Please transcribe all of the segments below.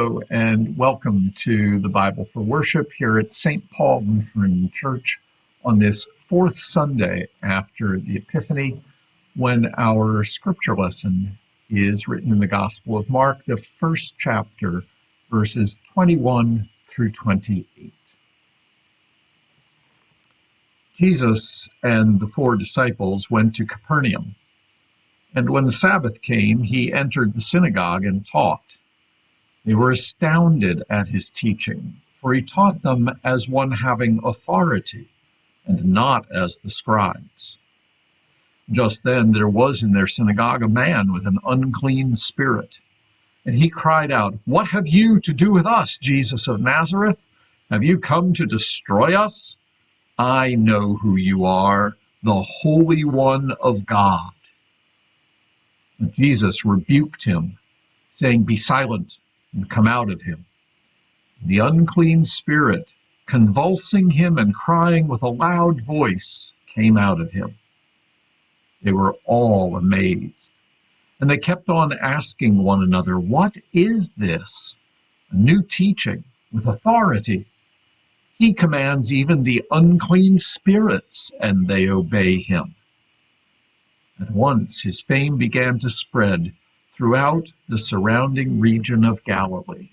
Hello and welcome to the Bible for Worship here at St. Paul Lutheran Church on this fourth Sunday after the Epiphany, when our scripture lesson is written in the Gospel of Mark, the first chapter, verses 21 through 28. Jesus and the 4 disciples went to Capernaum, and when the Sabbath came, he entered the synagogue and taught. They were astounded at his teaching, for he taught them as one having authority, and not as the scribes. Just then there was in their synagogue a man with an unclean spirit, and he cried out, "What have you to do with us, Jesus of Nazareth? Have you come to destroy us? I know who you are, the Holy One of God." But Jesus rebuked him, saying, "Be silent and come out of him." The unclean spirit, convulsing him and crying with a loud voice, came out of him. They were all amazed, and they kept on asking one another, "What is this? A new teaching with authority. He commands even the unclean spirits, and they obey him." At once his fame began to spread throughout the surrounding region of Galilee.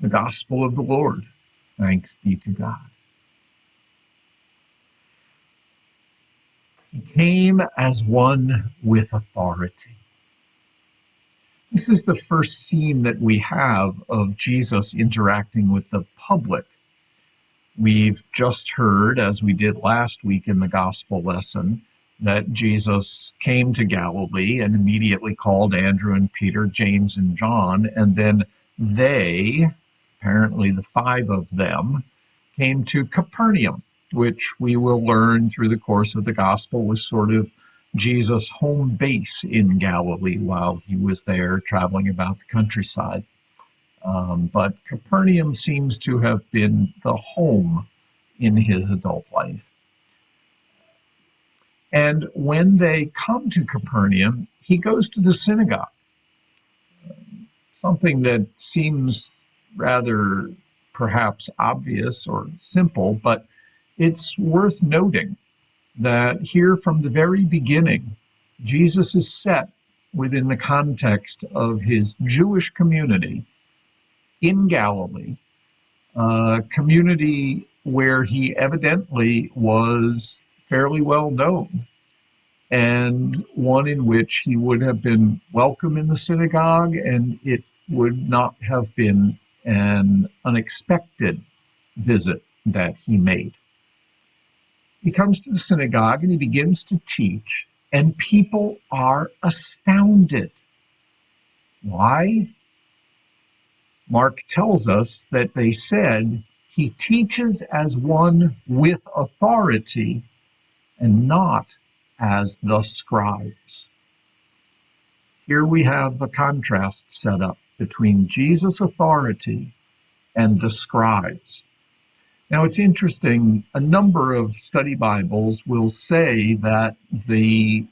The Gospel of the Lord. Thanks be to God. He came as one with authority. This is the first scene that we have of Jesus interacting with the public. We've just heard, as we did last week in the gospel lesson, that Jesus came to Galilee and immediately called Andrew and Peter, James and John, and then they, apparently the 5 of them, came to Capernaum, which we will learn through the course of the gospel was sort of Jesus' home base in Galilee while he was there traveling about the countryside. But Capernaum seems to have been the home in his adult life. And when they come to Capernaum, he goes to the synagogue, something that seems rather perhaps obvious or simple, but it's worth noting that here from the very beginning, Jesus is set within the context of his Jewish community in Galilee, a community where he evidently was fairly well known, and one in which he would have been welcome in the synagogue, and it would not have been an unexpected visit that he made. He comes to the synagogue and he begins to teach, and people are astounded. Why? Mark tells us that they said, "He teaches as one with authority and not as the scribes." Here we have a contrast set up between Jesus' authority and the scribes. Now it's interesting, a number of study Bibles will say that the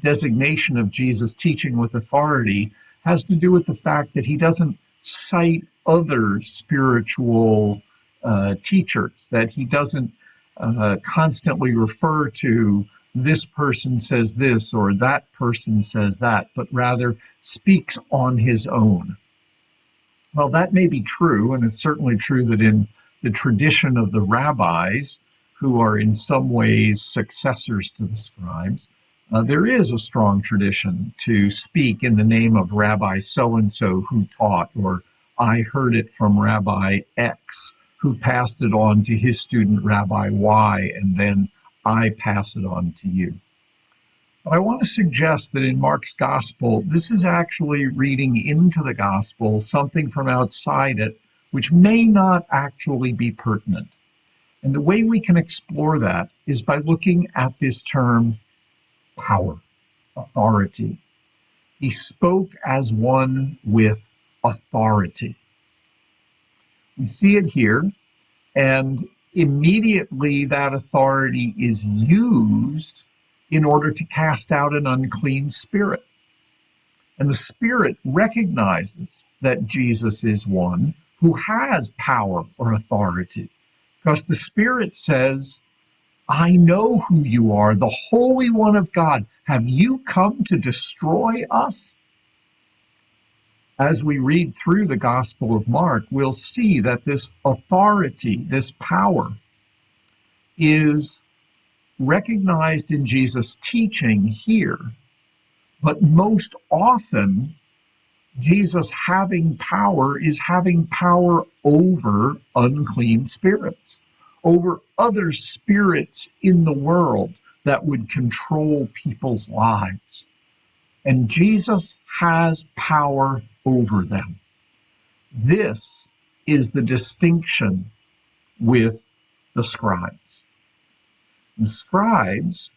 designation of Jesus teaching with authority has to do with the fact that he doesn't cite other spiritual teachers, that he doesn't constantly refer to this person says this or that person says that, but rather speaks on his own. Well, that may be true, and it's certainly true that in the tradition of the rabbis, who are in some ways successors to the scribes, there is a strong tradition to speak in the name of Rabbi so-and-so who taught, or I heard it from Rabbi X, who passed it on to his student Rabbi Y, and then I pass it on to you. But I want to suggest that in Mark's gospel, this is actually reading into the gospel something from outside it, which may not actually be pertinent. And the way we can explore that is by looking at this term, power, authority. He spoke as one with authority. We see it here, and immediately that authority is used in order to cast out an unclean spirit. And the Spirit recognizes that Jesus is one who has power or authority, because the Spirit says, I know who you are, the Holy One of God. Have you come to destroy us? As we read through the Gospel of Mark, we'll see that this authority, this power, is recognized in Jesus' teaching here, but most often Jesus having power is having power over unclean spirits, over other spirits in the world that would control people's lives. And Jesus has power over them. This is the distinction with the scribes. The scribes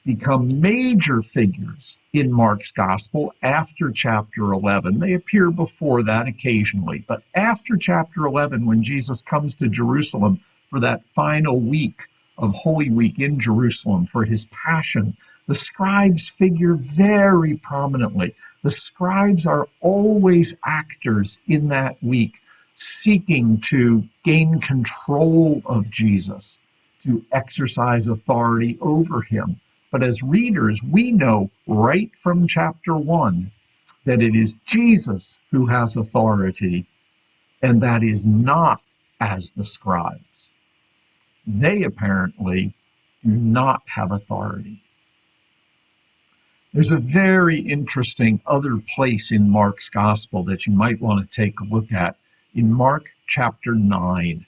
become major figures in Mark's gospel after chapter 11. They appear before that occasionally, but after chapter 11, when Jesus comes to Jerusalem for that final week of Holy Week in Jerusalem for his passion, the scribes figure very prominently. The scribes are always actors in that week, seeking to gain control of Jesus, to exercise authority over him. But as readers, we know right from chapter 1 that it is Jesus who has authority, and that is not as the scribes. They apparently do not have authority. There's a very interesting other place in Mark's gospel that you might want to take a look at in Mark chapter 9.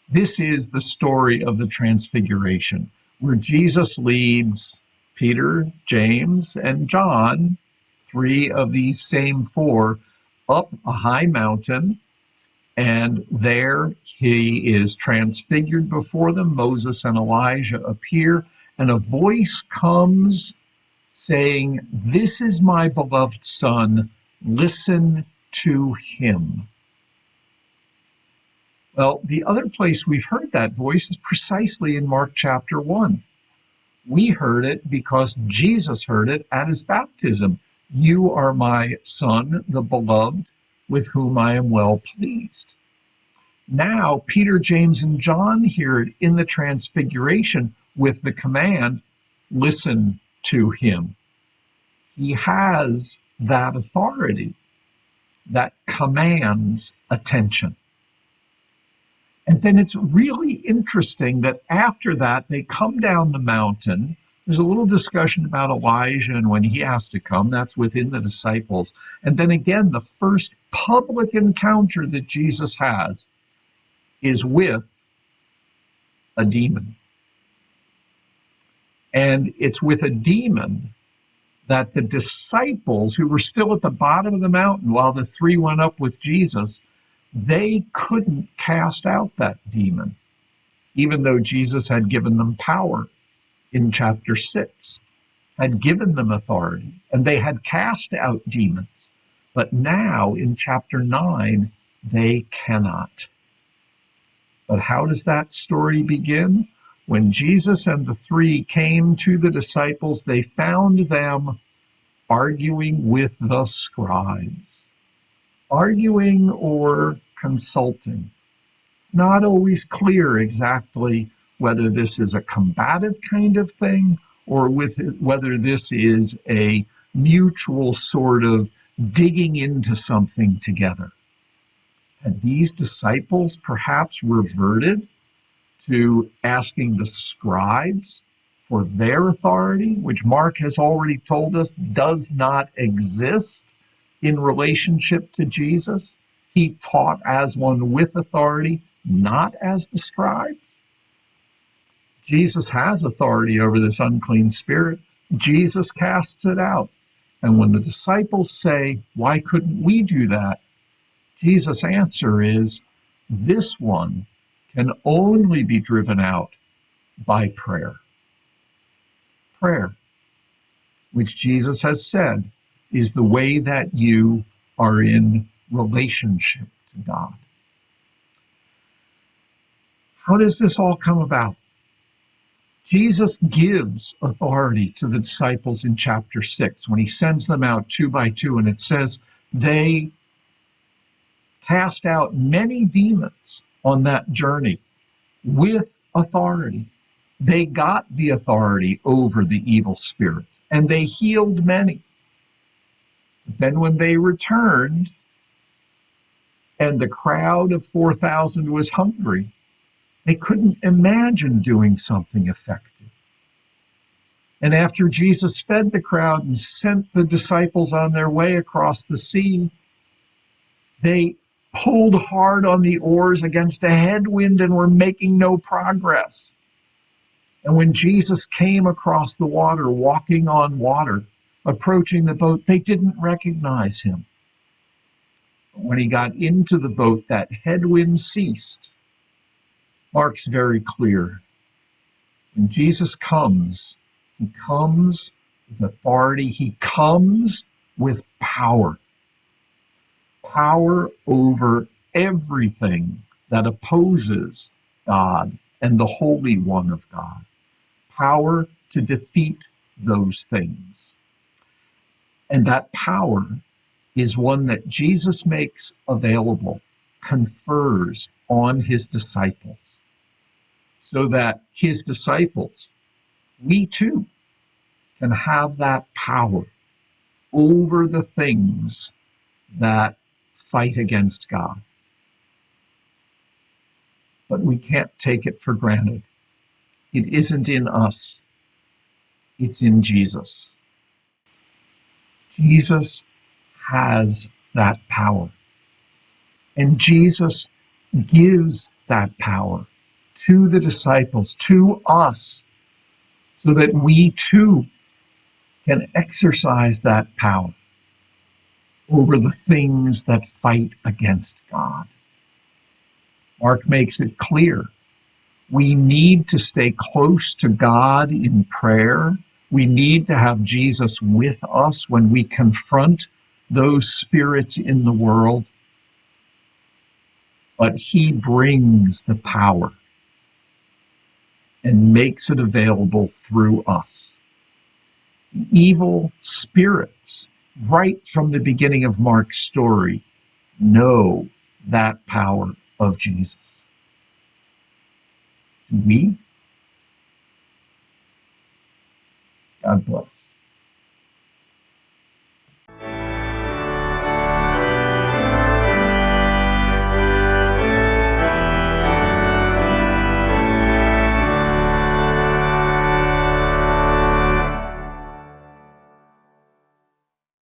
This is the story of the Transfiguration, where Jesus leads Peter, James, and John, three of these same four, up a high mountain, and there he is transfigured before them. Moses and Elijah appear, and a voice comes saying, "This is my beloved Son, listen to him." Well, the other place we've heard that voice is precisely in Mark chapter 1. We heard it because Jesus heard it at his baptism. "You are my Son, the beloved, with whom I am well pleased." Now, Peter, James, and John hear it in the Transfiguration with the command, "Listen to him." He has that authority that commands attention. And then it's really interesting that after that, they come down the mountain. There's a little discussion about Elijah and when he has to come. That's within the disciples. And then again, the first public encounter that Jesus has is with a demon. And it's with a demon that the disciples, who were still at the bottom of the mountain while the three went up with Jesus, they couldn't cast out that demon, even though Jesus had given them power in chapter 6, had given them authority, and they had cast out demons. But now in chapter 9, they cannot. But how does that story begin? When Jesus and the three came to the disciples, they found them arguing with the scribes. Arguing or consulting. It's not always clear exactly whether this is a combative kind of thing or whether this is a mutual sort of digging into something together. Had these disciples perhaps reverted to asking the scribes for their authority, which Mark has already told us does not exist in relationship to Jesus? He taught as one with authority, not as the scribes. Jesus has authority over this unclean spirit. Jesus casts it out. And when the disciples say, "Why couldn't we do that?" Jesus' answer is, this one can only be driven out by prayer. Prayer, which Jesus has said is the way that you are in relationship to God. How does this all come about? Jesus gives authority to the disciples in chapter 6 when he sends them out two by two, and it says they cast out many demons on that journey with authority. They got the authority over the evil spirits, and they healed many. Then when they returned, and the crowd of 4,000 was hungry, they couldn't imagine doing something effective. And after Jesus fed the crowd and sent the disciples on their way across the sea, they pulled hard on the oars against a headwind and were making no progress. And when Jesus came across the water, walking on water, approaching the boat, they didn't recognize him. When he got into the boat, that headwind ceased. Mark's very clear. When Jesus comes, he comes with authority. He comes with power. Power over everything that opposes God and the Holy One of God. Power to defeat those things. And that power is one that Jesus makes available, confers on his disciples, so that his disciples, we too, can have that power over the things that fight against God. But we can't take it for granted. It isn't in us, it's in Jesus. Jesus has that power. And Jesus gives that power to the disciples, to us, so that we too can exercise that power over the things that fight against God. Mark makes it clear. We need to stay close to God in prayer. We need to have Jesus with us when we confront those spirits in the world. But he brings the power and makes it available through us. Evil spirits, right from the beginning of Mark's story, know that power of Jesus. Do we? God bless.